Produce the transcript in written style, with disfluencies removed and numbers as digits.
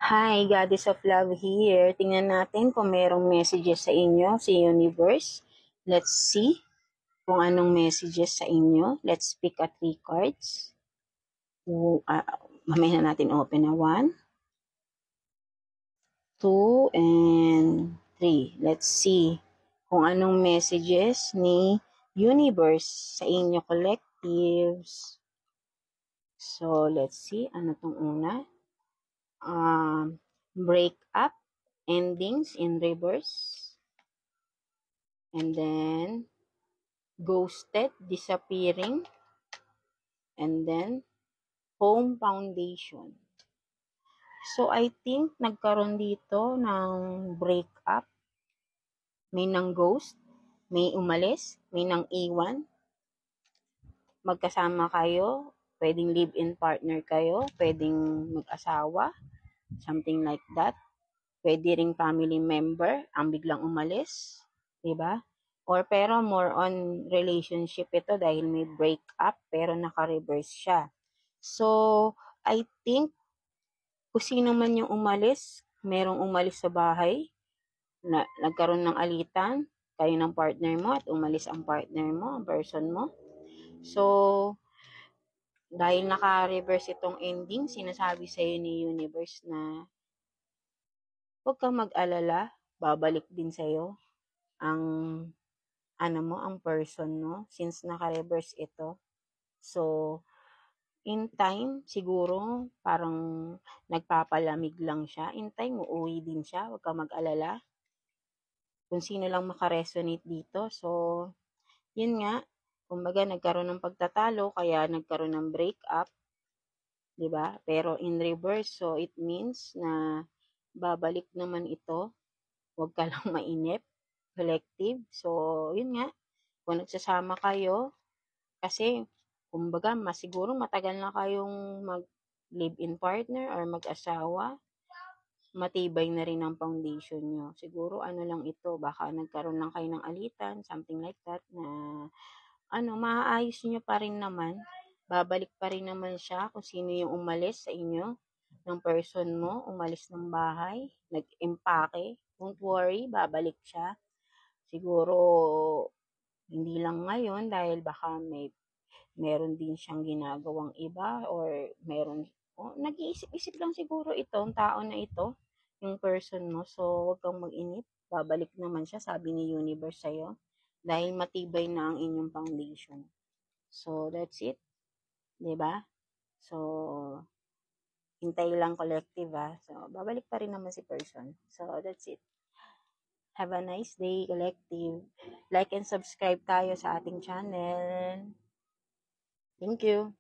Hi, Goddess of Love here. Tingnan natin kung merong messages sa inyo, si Universe. Let's see kung anong messages sa inyo. Let's pick a 3 cards. Mamaya na natin open na 1, 2, and 3. Let's see kung anong messages ni Universe sa inyo collectives. So, let's see. Ano tong una? Break up, endings in reverse, and then ghosted, disappearing, and then home foundation. So, I think nagkaroon dito ng break up. May nang ghost, may umalis, may nang iwan. Magkasama kayo, pwedeng live-in partner kayo, pwedeng mag-asawa, something like that. Pwede ring family member ang biglang umalis, 'di ba? Or pero more on relationship ito dahil may break up pero naka-reverse siya. So, I think kung sino man yung umalis, merong umalis sa bahay, na nagkaroon ng alitan, kayo ng partner mo at umalis ang partner mo, ang person mo. So, dahil naka-reverse itong ending, sinasabi sa iyo ni Universe na huwag kang mag-alala, babalik din sa'yo ang ang person mo since naka-reverse ito. So, in time, siguro parang nagpapalamig lang siya. In time, uuwi din siya. Huwag kang mag-alala. Kung sino lang makaresonate dito. So, yun nga. Kumbaga, nagkaroon ng pagtatalo, kaya nagkaroon ng breakup. 'Di ba? Pero in reverse, so it means na babalik naman ito. Huwag ka lang mainip. Collective. So, yun nga. Kung nagsasama kayo, kasi, kumbaga, siguro matagal na kayong mag-live-in partner or mag-asawa, matibay na rin ang foundation nyo. Siguro, lang ito, baka nagkaroon lang kayo ng alitan, something like that, na, maaayos nyo pa rin naman. Babalik pa rin naman siya kung sino yung umalis sa inyo, ng person mo, umalis ng bahay, nag-empake. Don't worry, babalik siya. Siguro, hindi lang ngayon dahil baka meron din siyang ginagawang iba or nag-iisip-isip lang siguro itong tao na ito, yung person mo. So, huwag kang mag-inip. Babalik naman siya, sabi ni Universe sa'yo, dahil matibay na ang inyong foundation. So, that's it. 'Di ba? So, hintay lang collective So, babalik pa rin naman si person. So, that's it. Have a nice day, collective. Like and subscribe tayo sa ating channel. Thank you.